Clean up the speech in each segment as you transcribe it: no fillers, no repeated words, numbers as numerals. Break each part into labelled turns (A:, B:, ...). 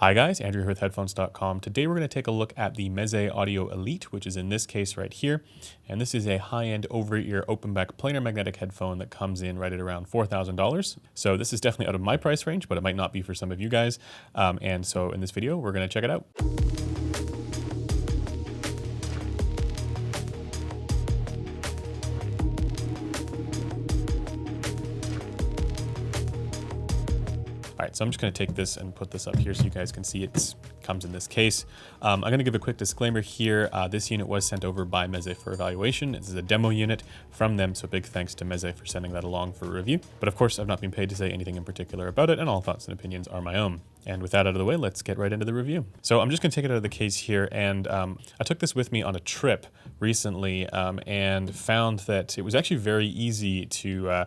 A: Hi guys, Andrew here with Headphones.com. Today we're going to take a look at the Meze Audio Elite, which is in this case right here. And this is a high-end over-ear open-back planar magnetic headphone that comes in right at around $4,000. So this is definitely out of my price range, but it might not be for some of you guys. And so in this video, we're going to check it out. All right, so I'm just going to take this and put this up here so you guys can see it comes in this case. I'm going to give a quick disclaimer here. This unit was sent over by Meze for evaluation. This is a demo unit from them, so big thanks to Meze for sending that along for review. But of course, I've not been paid to say anything in particular about it, and all thoughts and opinions are my own. And with that out of the way, let's get right into the review. So I'm just going to take it out of the case here, and I took this with me on a trip recently and found that it was actually very easy to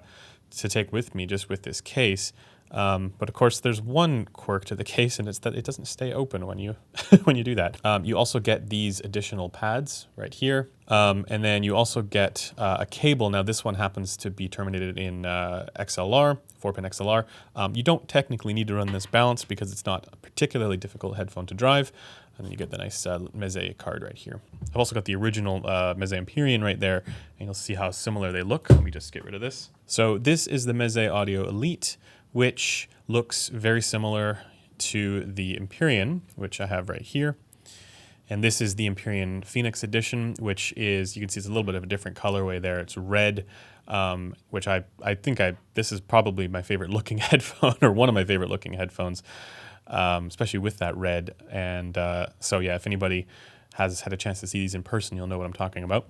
A: take with me just with this case. But of course, there's one quirk to the case, and it's that it doesn't stay open when you when you do that. You also get these additional pads right here, and then you also get a cable. Now, this one happens to be terminated in XLR, 4-pin XLR. You don't technically need to run this balanced because it's not a particularly difficult headphone to drive. And then you get the nice Meze card right here. I've also got the original Meze Empyrean right there, and you'll see how similar they look. Let me just get rid of this. So this is the Meze Audio Elite, which looks very similar to the Empyrean, which I have right here. And this is the Empyrean Phoenix Edition, which is, you can see it's a little bit of a different colorway there. It's red, which I think this is probably my favorite looking headphone, or one of my favorite looking headphones, especially with that red. And so yeah, if anybody has had a chance to see these in person, you'll know what I'm talking about.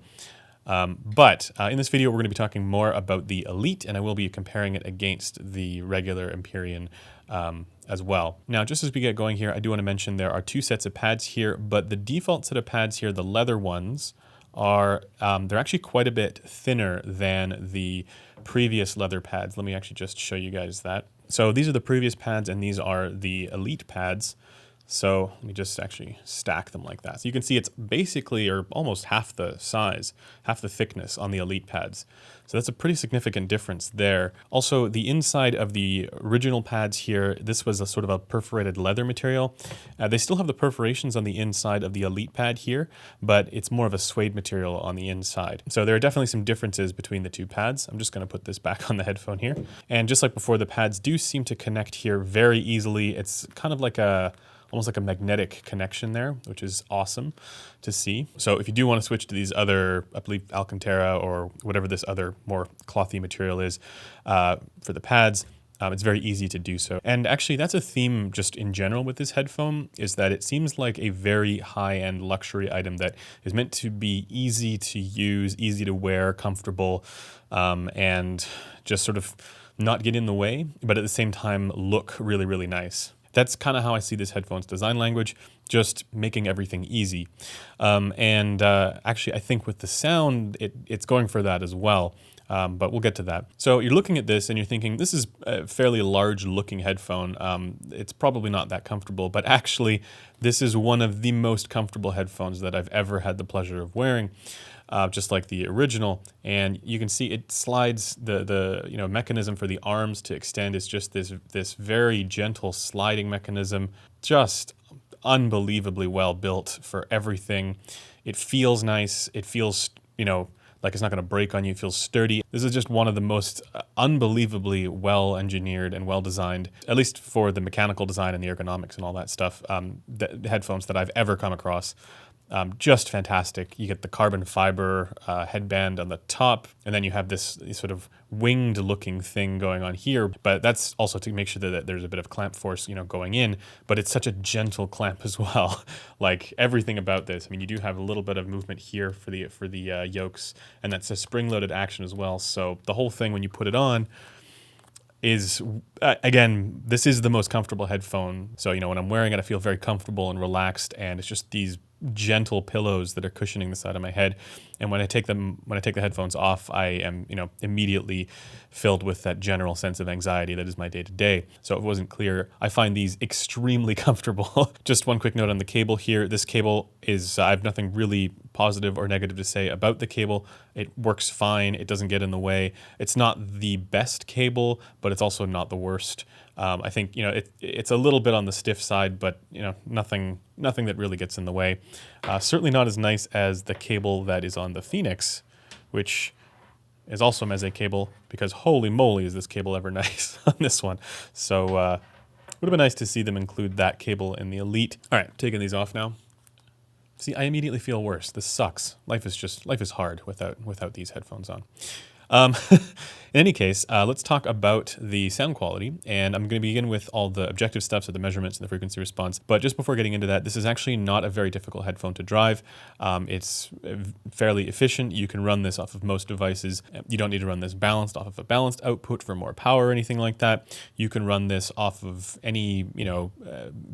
A: But in this video, we're going to be talking more about the Elite, and I will be comparing it against the regular Empyrean as well. Now, just as we get going here, I do want to mention there are two sets of pads here, but the default set of pads here, the leather ones, are they're actually quite a bit thinner than the previous leather pads. Let me actually just show you guys that. So these are the previous pads, and these are the Elite pads. So let me just actually stack them like that. So you can see it's basically, or almost half the size, half the thickness on the Elite pads. So that's a pretty significant difference there. Also, the inside of the original pads here, this was a sort of a perforated leather material. They still have the perforations on the inside of the Elite pad here, but it's more of a suede material on the inside. So there are definitely some differences between the two pads. I'm just going to put this back on the headphone here. And just like before, the pads do seem to connect here very easily. It's kind of like almost like a magnetic connection there, which is awesome to see. So if you do want to switch to these other, I believe Alcantara or whatever this other more clothy material is for the pads, it's very easy to do so. And actually that's a theme just in general with this headphone, is that it seems like a very high-end luxury item that is meant to be easy to use, easy to wear, comfortable, and just sort of not get in the way, but at the same time look really, really nice. That's kind of how I see this headphone's design language, just making everything easy. Actually, I think with the sound, it's going for that as well, but we'll get to that. So you're looking at this and you're thinking, this is a fairly large looking headphone. It's probably not that comfortable, but actually, this is one of the most comfortable headphones that I've ever had the pleasure of wearing. Just like the original, and you can see it slides the mechanism for the arms to extend. It's just this very gentle sliding mechanism, just unbelievably well built for everything. It feels nice. It feels like it's not going to break on you. It feels sturdy. This is just one of the most unbelievably well engineered and well designed, at least for the mechanical design and the ergonomics and all that stuff, the headphones that I've ever come across. Just fantastic. You get the carbon fiber headband on the top, and then you have this sort of winged looking thing going on here, but that's also to make sure that there's a bit of clamp force, going in, but it's such a gentle clamp as well. Like everything about this, I mean, you do have a little bit of movement here for the yokes, and that's a spring-loaded action as well. So the whole thing, when you put it on, is, again, this is the most comfortable headphone. So, when I'm wearing it, I feel very comfortable and relaxed, and it's just these gentle pillows that are cushioning the side of my head. And when I take the headphones off, I am, immediately filled with that general sense of anxiety that is my day to day. So if it wasn't clear, I find these extremely comfortable. Just one quick note on the cable here. This cable is, I have nothing really positive or negative to say about the cable. It works fine. It doesn't get in the way. It's not the best cable, but it's also not the worst. I think, it's a little bit on the stiff side, but, nothing that really gets in the way. Certainly not as nice as the cable that is on the Phoenix, which is also Meze cable, because holy moly is this cable ever nice on this one. So would have been nice to see them include that cable in the Elite. All right, taking these off now. See, I immediately feel worse. This sucks. Life is hard without these headphones on. In any case, let's talk about the sound quality, and I'm going to begin with all the objective stuff, so the measurements and the frequency response. But just before getting into that, this is actually not a very difficult headphone to drive. It's fairly efficient. You can run this off of most devices. You don't need to run this balanced off of a balanced output for more power or anything like that. You can run this off of any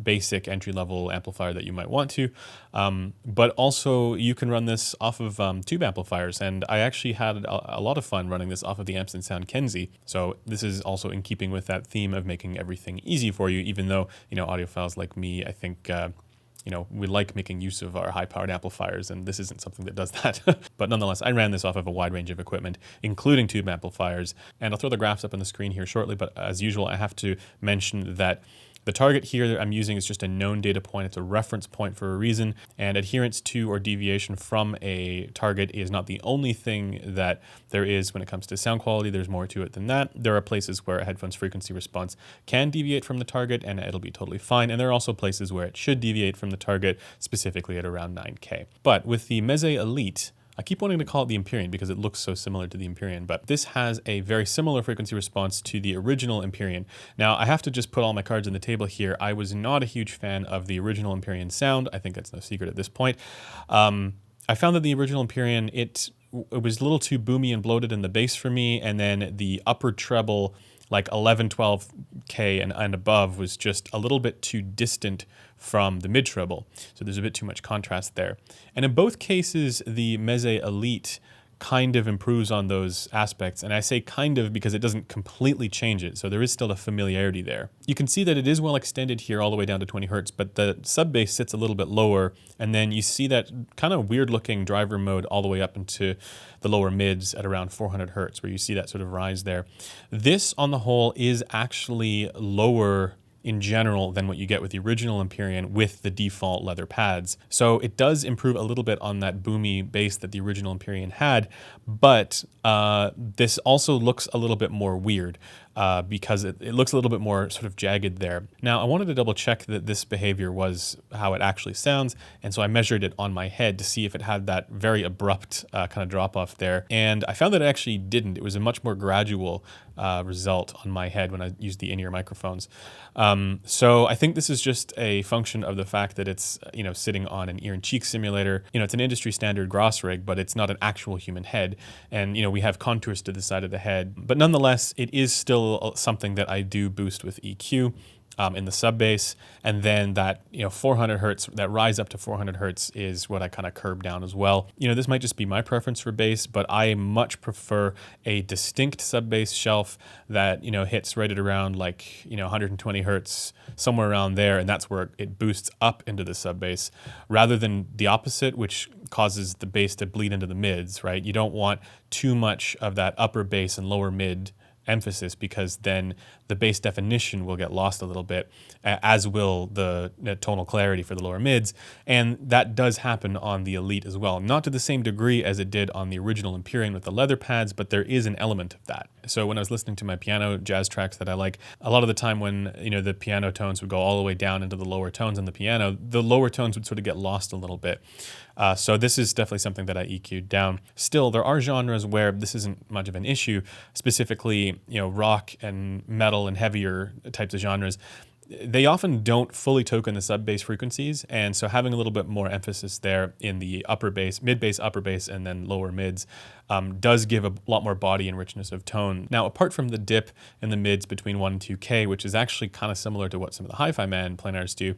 A: basic entry-level amplifier that you might want to, but also you can run this off of tube amplifiers. And I actually had a lot of fun running this off of the Amps and Sound Kenzie. So this is also in keeping with that theme of making everything easy for you, even though, audiophiles like me, I think, we like making use of our high-powered amplifiers, and this isn't something that does that. But nonetheless, I ran this off of a wide range of equipment, including tube amplifiers. And I'll throw the graphs up on the screen here shortly, but as usual, I have to mention that the target here that I'm using is just a known data point. It's a reference point for a reason, and adherence to or deviation from a target is not the only thing that there is when it comes to sound quality. There's more to it than that. There are places where a headphone's frequency response can deviate from the target, and it'll be totally fine. And there are also places where it should deviate from the target, specifically at around 9K. But with the Meze Elite, I keep wanting to call it the Empyrean because it looks so similar to the Empyrean, but this has a very similar frequency response to the original Empyrean. Now, I have to just put all my cards on the table here. I was not a huge fan of the original Empyrean sound. I think that's no secret at this point. I found that the original Empyrean, it was a little too boomy and bloated in the bass for me, and then the upper treble, like 11, 12K and above, was just a little bit too distant from the mid treble. So there's a bit too much contrast there. And in both cases, the Meze Elite kind of improves on those aspects. And I say kind of because it doesn't completely change it. So there is still a familiarity there. You can see that it is well extended here all the way down to 20 Hertz, but the sub bass sits a little bit lower. And then you see that kind of weird looking driver mode all the way up into the lower mids at around 400 Hertz, where you see that sort of rise there. This on the whole is actually lower in general than what you get with the original Empyrean with the default leather pads. So it does improve a little bit on that boomy bass that the original Empyrean had, but this also looks a little bit more weird because it looks a little bit more sort of jagged there. Now, I wanted to double check that this behavior was how it actually sounds, and so I measured it on my head to see if it had that very abrupt kind of drop off there, and I found that it actually didn't. It was a much more gradual result on my head when I used the in-ear microphones. So I think this is just a function of the fact that it's sitting on an ear and cheek simulator. It's an industry standard Gross rig, but it's not an actual human head, and we have contours to the side of the head. But nonetheless, it is still something that I do boost with EQ. In the sub bass, and then that 400 Hertz, that rise up to 400 Hertz is what I kind of curb down as well. This might just be my preference for bass, but I much prefer a distinct sub bass shelf that hits right at around 120 Hertz, somewhere around there, and that's where it boosts up into the sub bass, rather than the opposite, which causes the bass to bleed into the mids. Right? You don't want too much of that upper bass and lower mid emphasis, because then the bass definition will get lost a little bit, as will the tonal clarity for the lower mids. And that does happen on the Elite as well. Not to the same degree as it did on the original Empyrean with the leather pads, but there is an element of that. So when I was listening to my piano jazz tracks that I like, a lot of the time when the piano tones would go all the way down into the lower tones on the piano, the lower tones would sort of get lost a little bit. So this is definitely something that I EQ'd down. Still, there are genres where this isn't much of an issue, specifically, rock and metal and heavier types of genres. They often don't fully token the sub bass frequencies, and so having a little bit more emphasis there in the upper bass, mid bass, upper bass, and then lower mids does give a lot more body and richness of tone. Now, apart from the dip in the mids between 1 and 2K, which is actually kind of similar to what some of the Hi-Fi Man plenars do,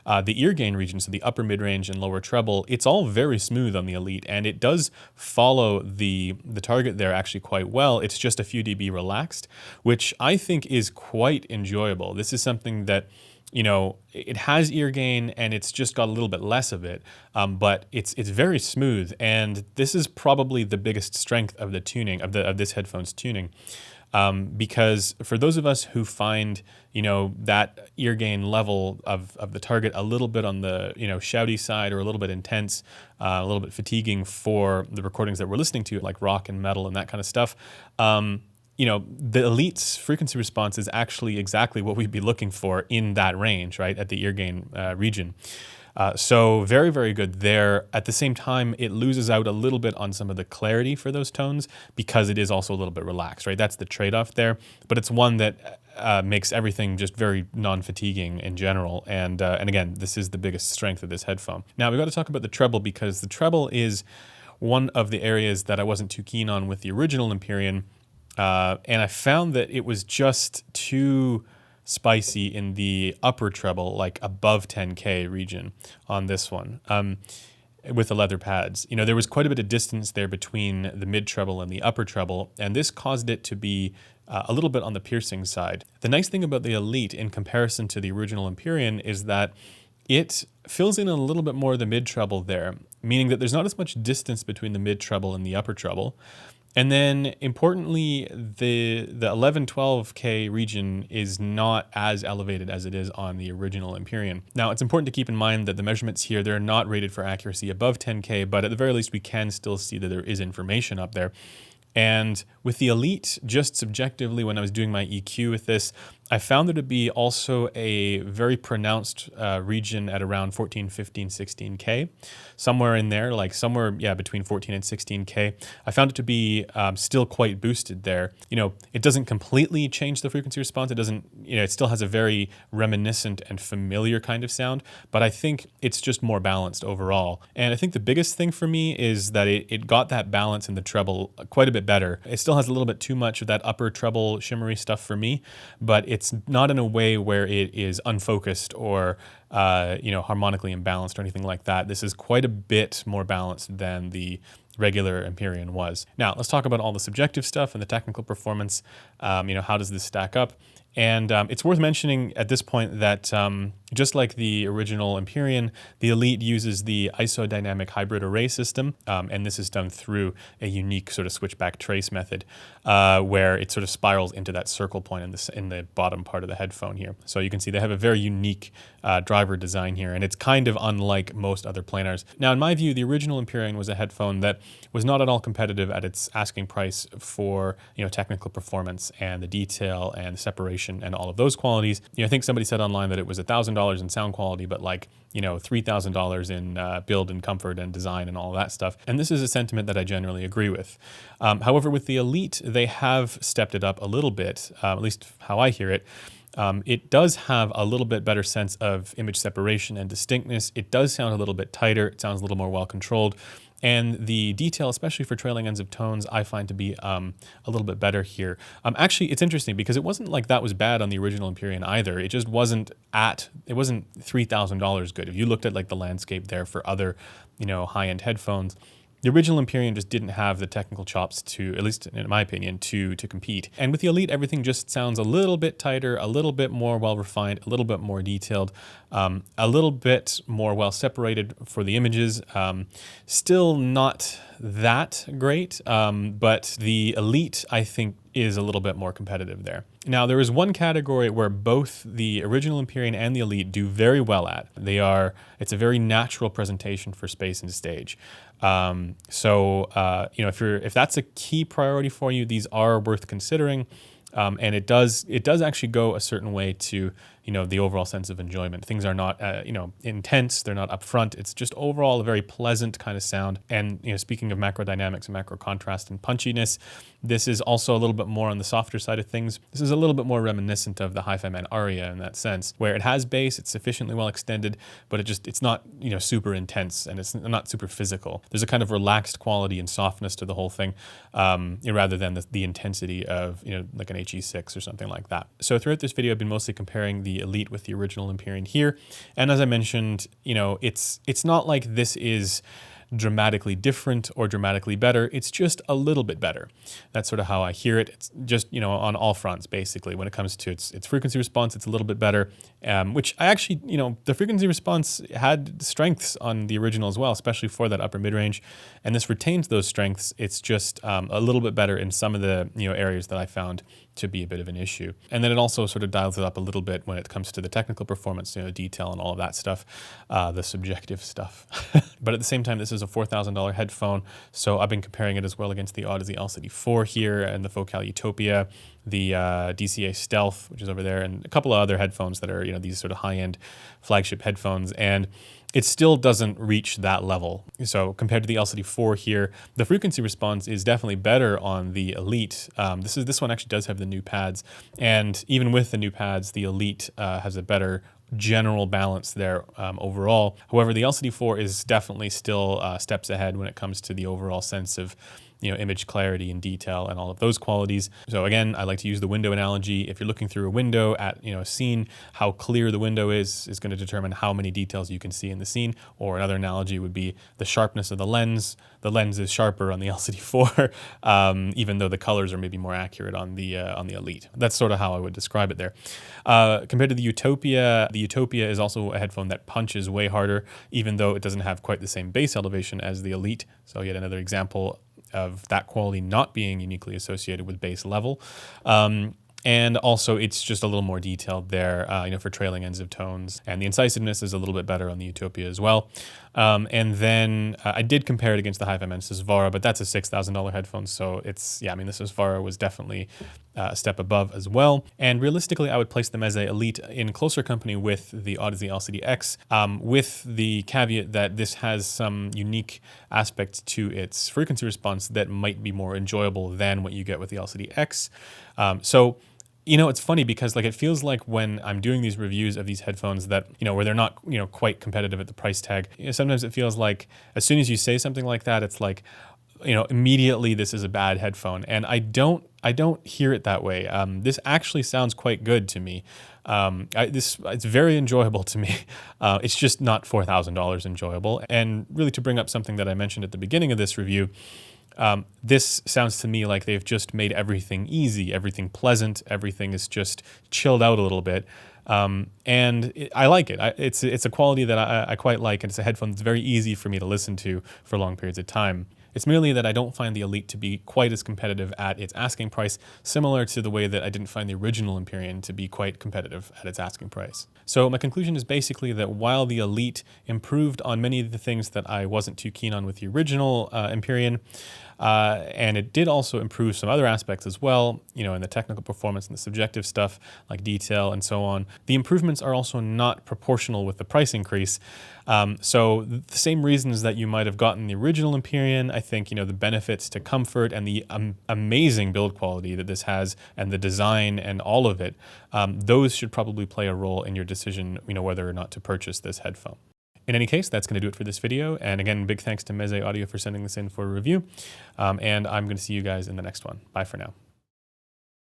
A: the ear gain region, so the upper mid-range and lower treble, it's all very smooth on the Elite, and it does follow the target there actually quite well. It's just a few dB relaxed, which I think is quite enjoyable. This is something that you know, it has ear gain and it's just got a little bit less of it, but it's very smooth. And this is probably the biggest strength of the tuning of this headphone's tuning. Because for those of us who find, you know, that ear gain level of the target a little bit on the, you know, shouty side or a little bit intense, a little bit fatiguing for the recordings that we're listening to, like rock and metal and that kind of stuff, you know, the Elite's frequency response is actually exactly what we'd be looking for in that range, right, at the ear gain region. So very, very good there. At the same time, it loses out a little bit on some of the clarity for those tones because it is also a little bit relaxed, right? That's the trade-off there. But it's one that makes everything just very non-fatiguing in general. And again, this is the biggest strength of this headphone. Now, we've got to talk about the treble because the treble is one of the areas that I wasn't too keen on with the original Empyrean. And I found that it was just too spicy in the upper treble, like above 10K region on this one, with the leather pads. You know, there was quite a bit of distance there between the mid treble and the upper treble, and this caused it to be a little bit on the piercing side. The nice thing about the Elite in comparison to the original Empyrean is that it fills in a little bit more of the mid treble there, meaning that there's not as much distance between the mid treble and the upper treble. And then importantly, the 11-12K region is not as elevated as it is on the original Empyrean. Now, it's important to keep in mind that the measurements here, they're not rated for accuracy above 10K, but at the very least, we can still see that there is information up there. And with the Elite, just subjectively, when I was doing my EQ with this, I found there to be also a very pronounced region at around 14, 15, 16K, somewhere in there, like somewhere, yeah, between 14 and 16K. I found it to be still quite boosted there. You know, it doesn't completely change the frequency response. It doesn't, you know, it still has a very reminiscent and familiar kind of sound, but I think it's just more balanced overall. And I think the biggest thing for me is that it got that balance in the treble quite a bit better. It still has a little bit too much of that upper treble shimmery stuff for me, but it's not in a way where it is unfocused or you know, harmonically imbalanced or anything like that. This is quite a bit more balanced than the regular Empyrean was. Now, let's talk about all the subjective stuff and the technical performance. You know, how does this stack up? And it's worth mentioning at this point that just like the original Empyrean, the Elite uses the isodynamic hybrid array system, and this is done through a unique sort of switchback trace method where it sort of spirals into that circle point in the bottom part of the headphone here. So you can see they have a very unique driver design here, and it's kind of unlike most other planars. Now, in my view, the original Empyrean was a headphone that was not at all competitive at its asking price for, you know, technical performance and the detail and the separation and all of those qualities. You know, I think somebody said online that it was $1,000 in sound quality, but like, you know, $3,000 in build and comfort and design and all of that stuff. And this is a sentiment that I generally agree with. However, with the Elite, they have stepped it up a little bit, at least how I hear it. It does have a little bit better sense of image separation and distinctness. It does sound a little bit tighter. It sounds a little more well controlled. And the detail, especially for trailing ends of tones, I find to be a little bit better here. Actually, it's interesting because it wasn't like that was bad on the original Empyrean either. It just wasn't $3,000 good. If you looked at like the landscape there for other, you know, high-end headphones, the original Empyrean just didn't have the technical chops to, at least in my opinion, to compete. And with the Elite, everything just sounds a little bit tighter, a little bit more well-refined, a little bit more detailed, a little bit more well-separated for the images. Still not that great, but the Elite, I think, is a little bit more competitive there. Now, there is one category where both the original Empyrean and the Elite do very well at. It's a very natural presentation for space and stage. You know, if that's a key priority for you, these are worth considering. And it does actually go a certain way to, you know, the overall sense of enjoyment. Things are not, you know, intense. They're not upfront. It's just overall a very pleasant kind of sound. And, you know, speaking of macro dynamics and macro contrast and punchiness, this is also a little bit more on the softer side of things. This is a little bit more reminiscent of the Hi-Fi Man Aria in that sense, where it has bass, it's sufficiently well extended, but it's not, you know, super intense and it's not super physical. There's a kind of relaxed quality and softness to the whole thing, rather than the intensity of, you know, like an HE6 or something like that. So throughout this video, I've been mostly comparing the Elite with the original Empyrean here. And as I mentioned, you know, it's not like this is dramatically different or dramatically better. It's just a little bit better. That's sort of how I hear it. It's just, you know, on all fronts, basically. When it comes to its frequency response, it's a little bit better, which I actually, you know, the frequency response had strengths on the original as well, especially for that upper mid-range. And this retains those strengths. It's just a little bit better in some of the, you know, areas that I found to be a bit of an issue. And then it also sort of dials it up a little bit when it comes to the technical performance, you know, detail and all of that stuff, the subjective stuff. But at the same time, this is a $4,000 headphone. So I've been comparing it as well against the Odyssey LCD4 here and the Focal Utopia, the DCA Stealth, which is over there, and a couple of other headphones that are, you know, these sort of high-end flagship headphones. And it still doesn't reach that level. So compared to the LCD4 here, the frequency response is definitely better on the Elite. This one actually does have the new pads, and even with the new pads, the Elite has a better general balance there overall. However, the LCD4 is definitely still steps ahead when it comes to the overall sense of, you know, image clarity and detail and all of those qualities. So again, I like to use the window analogy. If you're looking through a window at, you know, a scene, how clear the window is going to determine how many details you can see in the scene. Or another analogy would be the sharpness of the lens. The lens is sharper on the LCD4, even though the colors are maybe more accurate on the Elite. That's sort of how I would describe it there. Compared to the Utopia is also a headphone that punches way harder, even though it doesn't have quite the same bass elevation as the Elite. So yet another example of that quality not being uniquely associated with bass level. And also it's just a little more detailed there, you know, for trailing ends of tones. And the incisiveness is a little bit better on the Utopia as well. And then I did compare it against the Hi-Fi Man's Susvara, but that's a $6,000 headphone. So it's, yeah, I mean, the Susvara was definitely a step above as well. And realistically, I would place the Meze Elite in closer company with the Odyssey LCD-X, with the caveat that this has some unique aspects to its frequency response that might be more enjoyable than what you get with the LCD-X. So, you know, it's funny because like it feels like when I'm doing these reviews of these headphones that, you know, where they're not, you know, quite competitive at the price tag, you know, sometimes it feels like as soon as you say something like that, it's like, you know, immediately this is a bad headphone. And I don't hear it that way. This actually sounds quite good to me. It's very enjoyable to me. It's just not $4,000 enjoyable. And really to bring up something that I mentioned at the beginning of this review, this sounds to me like they've just made everything easy, everything pleasant, everything is just chilled out a little bit. And I like it. It's a quality that I quite like, and it's a headphone that's very easy for me to listen to for long periods of time. It's merely that I don't find the Elite to be quite as competitive at its asking price, similar to the way that I didn't find the original Empyrean to be quite competitive at its asking price. So my conclusion is basically that while the Elite improved on many of the things that I wasn't too keen on with the original Empyrean, and it did also improve some other aspects as well, you know, in the technical performance and the subjective stuff like detail and so on. The improvements are also not proportional with the price increase. So the same reasons that you might have gotten the original Empyrean, I think, you know, the benefits to comfort and the amazing build quality that this has and the design and all of it, those should probably play a role in your decision, you know, whether or not to purchase this headphone. In any case, that's going to do it for this video. And again, big thanks to Meze Audio for sending this in for a review. And I'm going to see you guys in the next one. Bye for now.